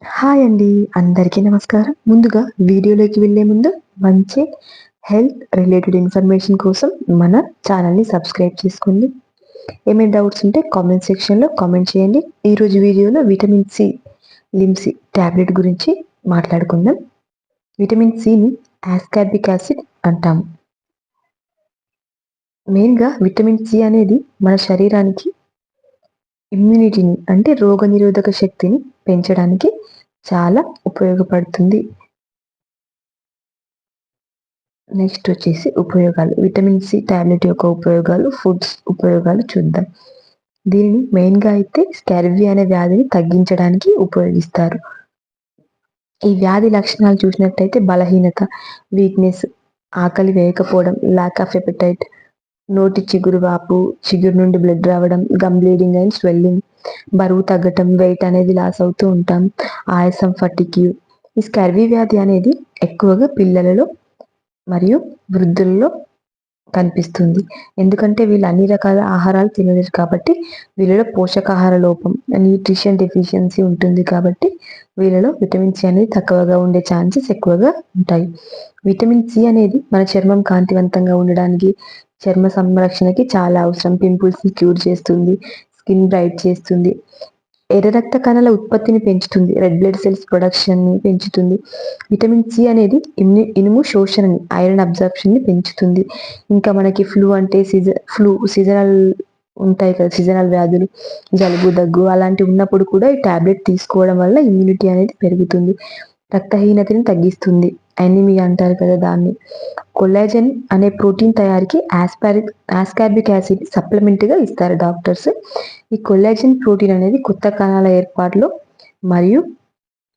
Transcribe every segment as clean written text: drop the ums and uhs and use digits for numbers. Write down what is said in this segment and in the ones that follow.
Hi అండి. అందరికీ నమస్కారం. ముందుగా వీడియోలోకి వెళ్ళే ముందు మంచి హెల్త్ రిలేటెడ్ ఇన్ఫర్మేషన్ కోసం మన ఛానల్‌ని సబ్స్క్రైబ్ చేసుకోండి. ఏమైనా డౌట్స్ ఉంటే కామెంట్ సెక్షన్‌లో కామెంట్ చేయండి. ఈరోజు వీడియోలో విటమిన్ సి, లిమ్సీ టాబ్లెట్ గురించి మాట్లాడుకుందాం. విటమిన్ సిని ఆస్కార్బిక్ యాసిడ్ అంటాము. మెయిన్‌గా విటమిన్ సి అనేది మన శరీరానికి ఇమ్యూనిటీని అంటే రోగనిరోధక శక్తిని పెంచడానికి చాలా ఉపయోగపడుతుంది. నెక్స్ట్ వచ్చేసి ఉపయోగాలు. విటమిన్ సి టాబ్లెట్ యొక్క ఉపయోగాలు, ఫుడ్స్ ఉపయోగాలు చూద్దాం. దీనిని మెయిన్‌గా అయితే స్కార్వీ అనే వ్యాధిని తగ్గించడానికి ఉపయోగిస్తారు. ఈ వ్యాధి లక్షణాలు చూసినట్టయితే బలహీనత, వీక్‌నెస్, ఆకలి వేయకపోవడం, ల్యాక్ ఆఫ్ ఎపెటైట్, నోటి చిగురు వాపు, చిగురు నుండి బ్లడ్ రావడం, గమ్ బ్లీడింగ్ అండ్ స్వెల్లింగ్, బరువు తగ్గటం, వెయిట్ అనేది లాస్ అవుతూ ఉంటాం, ఆయాసం, ఫటిగ్యూ. ఈ స్కార్వీ వ్యాధి అనేది ఎక్కువగా పిల్లలలో మరియు వృద్ధుల్లో కనిపిస్తుంది. ఎందుకంటే వీళ్ళు అన్ని రకాల ఆహారాలు తినలేరు కాబట్టి వీళ్ళలో పోషకాహార లోపం, న్యూట్రిషన్ డెఫిషియన్సీ ఉంటుంది కాబట్టి వీళ్ళలో విటమిన్ సి అనేది తక్కువగా ఉండే ఛాన్సెస్ ఎక్కువగా ఉంటాయి. విటమిన్ సి అనేది మన చర్మం కాంతివంతంగా ఉండడానికి, చర్మ సంరక్షణకి చాలా అవసరం. పింపుల్స్‌ని క్యూర్ చేస్తుంది, స్కిన్ బ్రైట్ చేస్తుంది, ఎర్ర రక్త కణాల ఉత్పత్తిని పెంచుతుంది, రెడ్ బ్లడ్ సెల్స్ ప్రొడక్షన్‌ని పెంచుతుంది. విటమిన్ సి అనేది ఇనుము శోషణని, ఐరన్ అబ్జార్ప్షన్‌ని పెంచుతుంది. ఇంకా మనకి ఫ్లూ అంటే సీజనల్ ఉంటాయి కదా! సీజనల్ వ్యాధులు, జలుబు, దగ్గు అలాంటివి ఉన్నప్పుడు కూడా ఈ టాబ్లెట్ తీసుకోవడం వల్ల ఇమ్యూనిటీ అనేది పెరుగుతుంది. రక్తహీనతని తగ్గిస్తుంది. అనీమియా అంటారు కదా దాన్ని. కొల్లాజెన్ అనే ప్రోటీన్ తయారీకి ఆస్కార్బిక్ యాసిడ్ సప్లిమెంట్‌గా ఇస్తారు డాక్టర్స్. ఈ కొల్లాజెన్ ప్రోటీన్ అనేది కొత్త కణాల ఏర్పాటులో మరియు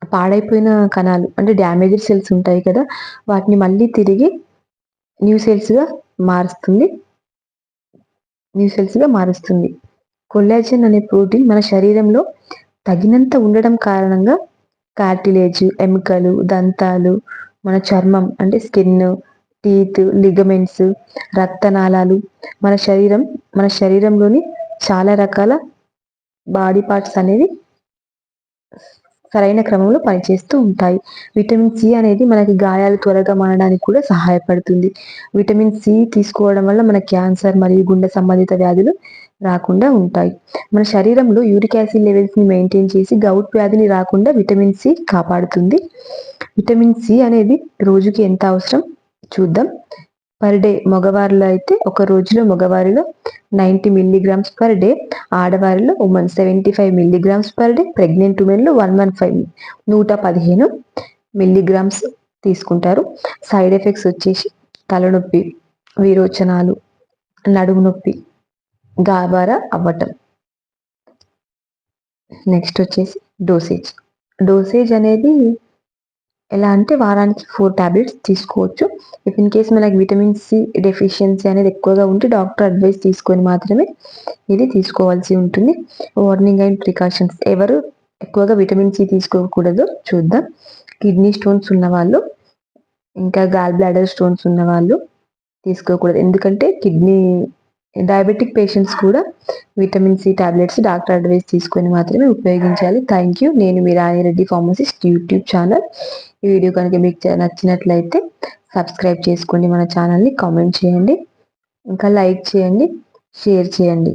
పాడైపోయిన కణాలు అంటే డ్యామేజ్డ్ సెల్స్ ఉంటాయి కదా! వాటిని మళ్ళీ తిరిగి న్యూ సెల్స్‌గా మారుస్తుంది. కొల్లాజెన్ అనే ప్రోటీన్ మన శరీరంలో తగినంత ఉండడం కారణంగా కార్టిలేజ్, ఎముకలు, దంతాలు, మన చర్మం అంటే స్కిన్, టీత్, లిగమెంట్స్, రక్తనాళాలు, మన శరీరంలోని చాలా రకాల బాడీ పార్ట్స్ అనేవి సరైన క్రమంలో పనిచేస్తూ ఉంటాయి. విటమిన్ సి అనేది మనకి గాయాలు త్వరగా మానడానికి కూడా సహాయపడుతుంది. విటమిన్ సి తీసుకోవడం వల్ల మన క్యాన్సర్ మరియు గుండె సంబంధిత వ్యాధులు రాకుండా ఉంటాయి. మన శరీరంలో యూరిక్ యాసిడ్ లెవెల్స్‌ని మెయింటైన్ చేసి గౌట్ వ్యాధిని రాకుండా విటమిన్ సి కాపాడుతుంది. విటమిన్ సి అనేది రోజుకి ఎంత అవసరం చూద్దాం. పర్ డే మగవారిలో అయితే ఒక రోజులో మగవారిలో 90 మిల్లీగ్రామ్స్ పర్ డే, ఆడవారిలో 75 మిల్లీగ్రామ్స్ పర్ డే, ప్రెగ్నెంట్ ఉమెన్‌లో 115 మిల్లీగ్రామ్స్ తీసుకుంటారు. సైడ్ ఎఫెక్ట్స్ వచ్చేసి తలనొప్పి, విరోచనాలు, నడుము నొప్పి, గాబరా అవ్వటం. నెక్స్ట్ వచ్చేసి డోసేజ్. డోసేజ్ అనేది ఎలా అంటే వారానికి 4 టాబ్లెట్స్ తీసుకోవచ్చు. ఇఫ్ ఇన్ కేస్ మనకి విటమిన్ సి డెఫిషియన్సీ అనేది ఎక్కువగా ఉంటే డాక్టర్ అడ్వైస్ తీసుకొని మాత్రమే ఇది తీసుకోవాల్సి ఉంటుంది. Warning and precautions. ఎవరు ఎక్కువగా విటమిన్ సి తీసుకోకూడదో చూద్దాం. కిడ్నీ స్టోన్స్ ఉన్నవాళ్ళు, ఇంకా గాల్ బ్లాడర్ స్టోన్స్ ఉన్నవాళ్ళు తీసుకోకూడదు. ఎందుకంటే డయాబెటిక్ పేషెంట్స్ కూడా vitamin C tablets doctor advice తీసుకొని మాత్రమే ఉపయోగించాలి. Thank you. నేను మీ రాణిరెడ్డి ఫార్మసిస్ట్ యూట్యూబ్ ఛానల్. ఈ వీడియో కనుక మీకు నచ్చినట్లయితే సబ్స్క్రైబ్ చేసుకోండి మన ఛానల్‌ని, కామెంట్ చేయండి, ఇంకా లైక్ చేయండి, షేర్ చేయండి.